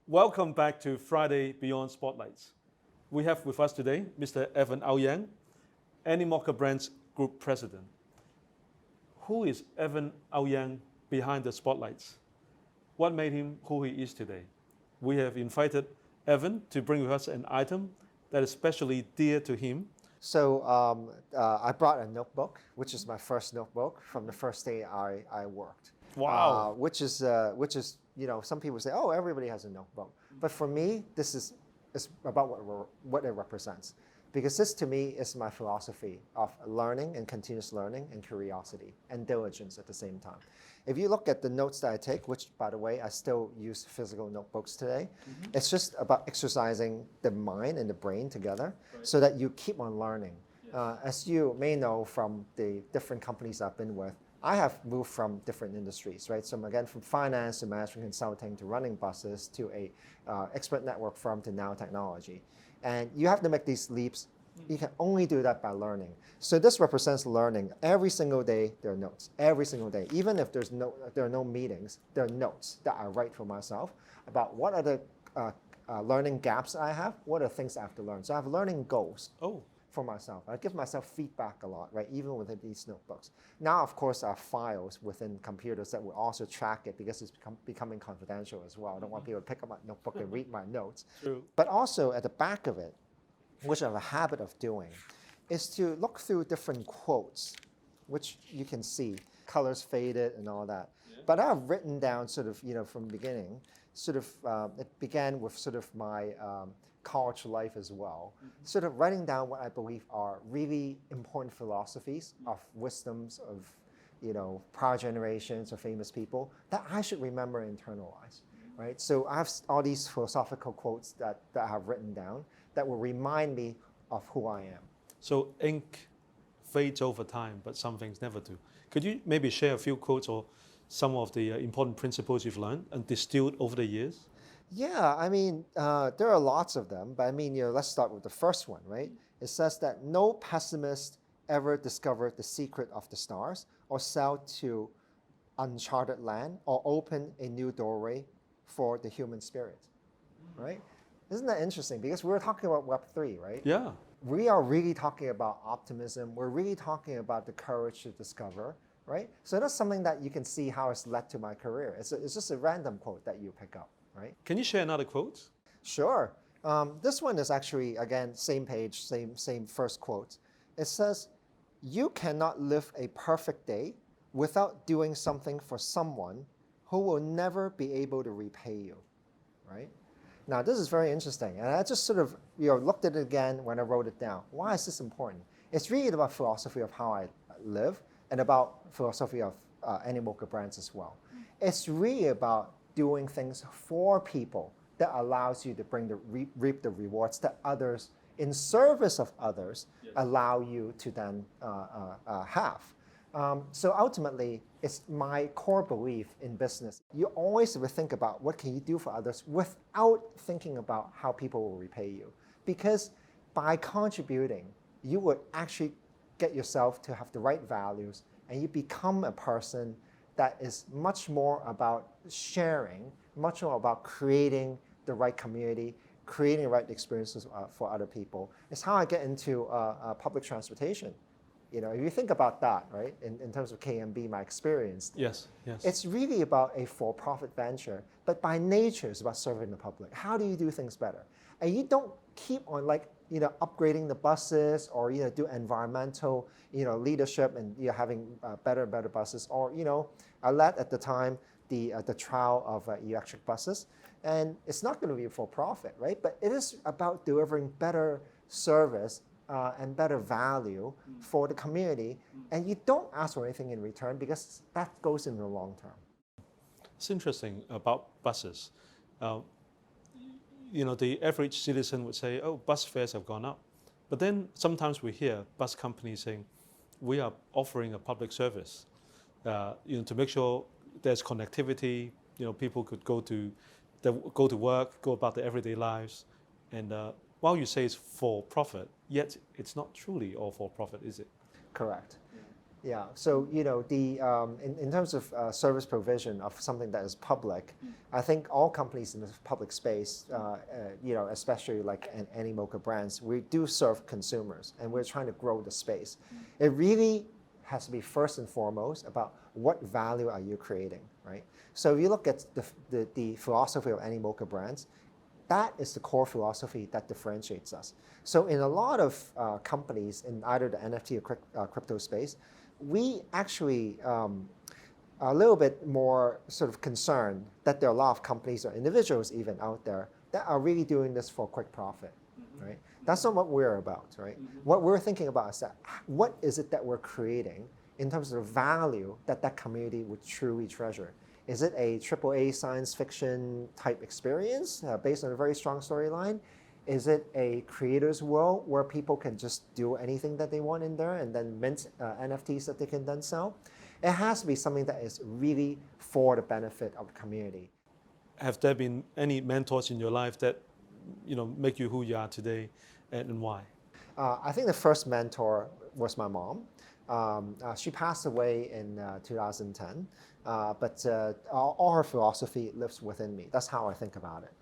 Welcome back to Friday Beyond Spotlights. We have with us today Mr. Evan AuYang, Animoca Brands Group President. Who is Evan AuYang behind the spotlights? What made him who he is today? We have invited Evan to bring with us an item that is especially dear to him. So I brought a notebook, which is my first notebook from the first day I worked. Wow. Which is some people say, oh, everybody has a notebook. But for me, this is about what it represents. Because this to me is my philosophy of learning and continuous learning and curiosity and diligence at the same time. If you look at the notes that I take, which by the way, I still use physical notebooks today, it's just about exercising the mind and the brain together so that you keep on learning. As you may know from the different companies I've been with, I have moved from different industries, right? So again, from finance to management consulting to running buses to a expert network firm to now technology. And you have to make these leaps. You can only do that by learning. So this represents learning. Every single day, there are notes. Every single day. Even if there are no meetings, there are notes that I write for myself about what are the learning gaps I have, what are things I have to learn. So I have learning goals. For myself. I give myself feedback a lot, right? Even within these notebooks. Now, of course, there are files within computers that will also track it because it's becoming confidential as well. I don't want people to pick up my notebook and read my notes. True. But also at the back of it, which I have a habit of doing, is to look through different quotes, which you can see, colors faded and all that. Yeah. But I've written down sort of, from the beginning, it began with sort of my college life as well, sort of writing down what I believe are really important philosophies of wisdoms of, prior generations or famous people that I should remember and internalize, right? So I have all these philosophical quotes that I have written down that will remind me of who I am. So ink fades over time, but some things never do. Could you maybe share a few quotes or some of the important principles you've learned and distilled over the years? Yeah, I mean, there are lots of them, but I mean, let's start with the first one, right? It says that no pessimist ever discovered the secret of the stars or sailed to uncharted land or opened a new doorway for the human spirit, right? Isn't that interesting? Because we're talking about Web3, right? Yeah. We are really talking about optimism. We're really talking about the courage to discover, right? So that's something that you can see how it's led to my career. It's just a random quote that you pick up. Right? Can you share another quote? Sure. This one is actually, again, same page, same first quote. It says, you cannot live a perfect day without doing something for someone who will never be able to repay you, right? Now, this is very interesting. And I just sort of looked at it again when I wrote it down. Why is this important? It's really about philosophy of how I live and about philosophy of Animoca Brands as well. It's really about doing things for people that allows you to reap the rewards that others, in service of others, allow you to then have. So ultimately, it's my core belief in business. You always have to think about what can you do for others without thinking about how people will repay you. Because by contributing, you would actually get yourself to have the right values and you become a person that is much more about sharing, much more about creating the right community, creating the right experiences for other people. It's how I get into public transportation. If you think about that, right, in terms of KMB, my experience, yes. It's really about a for-profit venture, but by nature, it's about serving the public. How do you do things better? And you don't keep on upgrading the buses or do environmental leadership and having better and better buses, or I led at the time the trial of electric buses, and it's not going to be for profit, right? But it is about delivering better service and better value for the community, and you don't ask for anything in return because that goes in the long term. It's interesting about buses. The average citizen would say, oh, bus fares have gone up. But then sometimes we hear bus companies saying, we are offering a public service, to make sure there's connectivity, people could go to work, go about their everyday lives. And while you say it's for profit, yet it's not truly all for profit, is it? Correct. Yeah, so in terms of service provision of something that is public, I think all companies in the public space, especially like Animoca brands, we do serve consumers, and we're trying to grow the space. It really has to be first and foremost about what value are you creating, right? So if you look at the philosophy of Animoca brands, that is the core philosophy that differentiates us. So in a lot of companies in either the NFT or crypto space, we actually are a little bit more sort of concerned that there are a lot of companies or individuals even out there that are really doing this for quick profit, right? That's not what we're about, right? What we're thinking about is that what is it that we're creating in terms of the value that that community would truly treasure? Is it a AAA science fiction type experience based on a very strong storyline? Is it a creator's world where people can just do anything that they want in there and then mint NFTs that they can then sell? It has to be something that is really for the benefit of the community. Have there been any mentors in your life that make you who you are today, and why? I think the first mentor was my mom. She passed away in 2010, but all her philosophy lives within me. That's how I think about it.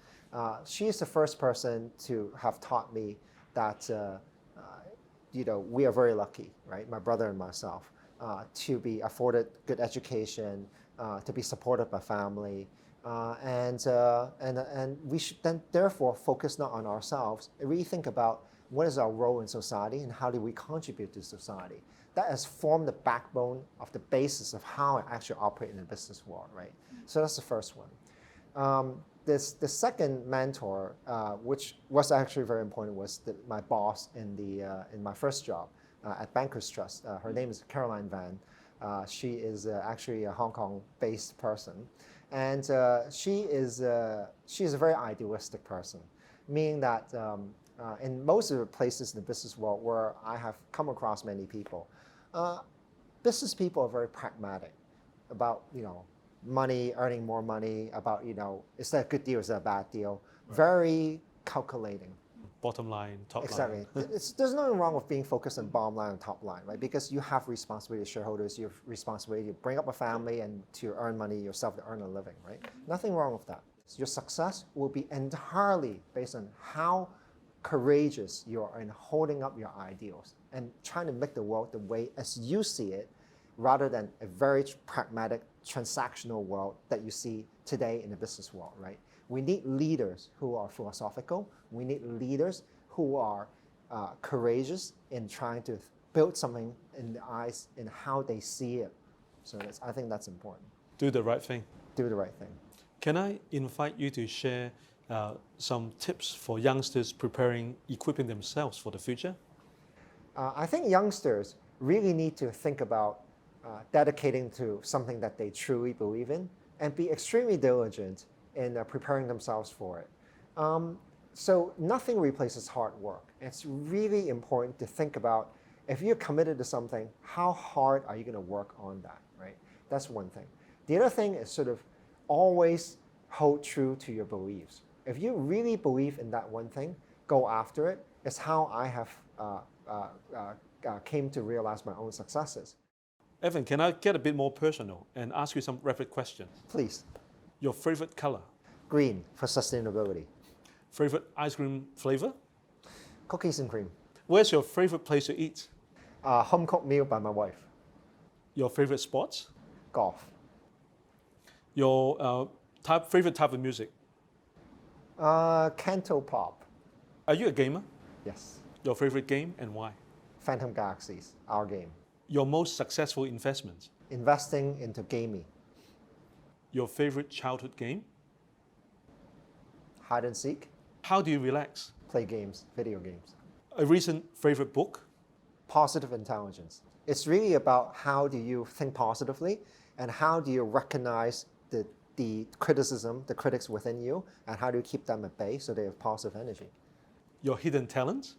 She is the first person to have taught me that we are very lucky, right? My brother and myself, to be afforded good education, to be supported by family, and we should then therefore focus not on ourselves and really think about what is our role in society and how do we contribute to society. That has formed the backbone of the basis of how I actually operate in the business world, right? So that's the first one. The second mentor, which was actually very important, was my boss in my first job at Bankers Trust. Her name is Caroline Van. She is actually a Hong Kong-based person, and she is a very idealistic person, meaning that in most of the places in the business world where I have come across many people, business people are very pragmatic about money, earning more money, about is that a good deal, is that a bad deal? Right. Very calculating. Bottom line, top line. Exactly. There's nothing wrong with being focused on bottom line and top line, right? Because you have responsibility as shareholders, you have responsibility to bring up a family and to earn money yourself, to earn a living, right? Nothing wrong with that. Your success will be entirely based on how courageous you are in holding up your ideals and trying to make the world the way as you see it, rather than a very pragmatic, transactional world that you see today in the business world, right? We need leaders who are philosophical. We need leaders who are courageous in trying to build something in the eyes, in how they see it. So I think that's important. Do the right thing. Do the right thing. Can I invite you to share some tips for youngsters equipping themselves for the future? I think youngsters really need to think about dedicating to something that they truly believe in and be extremely diligent in preparing themselves for it. So nothing replaces hard work. It's really important to think about, if you're committed to something, how hard are you going to work on that, right? That's one thing. The other thing is sort of always hold true to your beliefs. If you really believe in that one thing, go after it. It's how I have came to realize my own successes. Evan, can I get a bit more personal and ask you some rapid questions? Please. Your favorite color? Green, for sustainability. Favorite ice cream flavor? Cookies and cream. Where's your favorite place to eat? Home cooked meal by my wife. Your favorite sports? Golf. Your favorite type of music? Canto pop. Are you a gamer? Yes. Your favorite game and why? Phantom Galaxies, our game. Your most successful investment? Investing into gaming. Your favorite childhood game? Hide and seek. How do you relax? Play games, video games. A recent favorite book? Positive intelligence. It's really about how do you think positively and how do you recognize the criticism, the critics within you, and how do you keep them at bay so they have positive energy. Your hidden talent?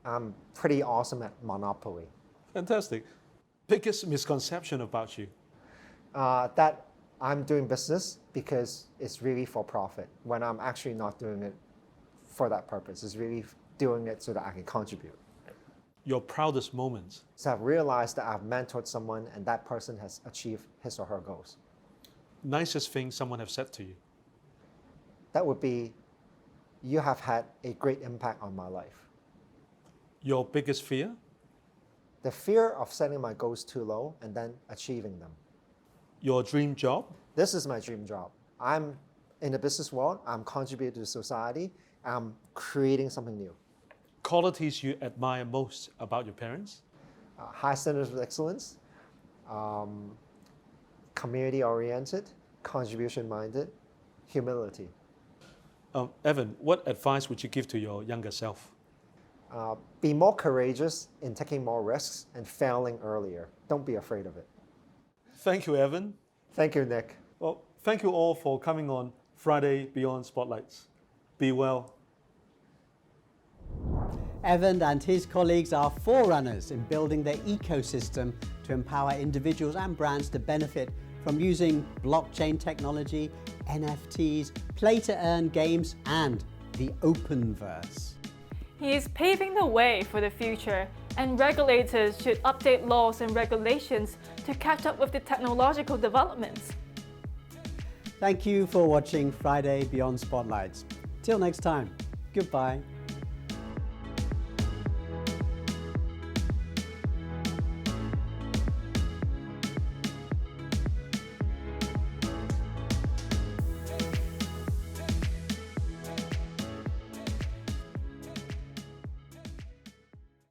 I'm pretty awesome at Monopoly. Fantastic. Biggest misconception about you? That I'm doing business because it's really for profit, when I'm actually not doing it for that purpose. It's really doing it so that I can contribute. Your proudest moment? So I've realized that I've mentored someone and that person has achieved his or her goals. Nicest thing someone have said to you? That would be, you have had a great impact on my life. Your biggest fear? The fear of setting my goals too low and then achieving them. Your dream job? This is my dream job. I'm in the business world, I'm contributing to society, I'm creating something new. Qualities you admire most about your parents? High standards of excellence, community-oriented, contribution-minded, humility. Evan, what advice would you give to your younger self? Be more courageous in taking more risks and failing earlier. Don't be afraid of it. Thank you, Evan. Thank you, Nick. Well, thank you all for coming on Friday Beyond Spotlights. Be well. Evan and his colleagues are forerunners in building their ecosystem to empower individuals and brands to benefit from using blockchain technology, NFTs, play-to-earn games, and the Openverse. He is paving the way for the future, and regulators should update laws and regulations to catch up with the technological developments. Thank you for watching Friday Beyond Spotlights. Till next time, goodbye.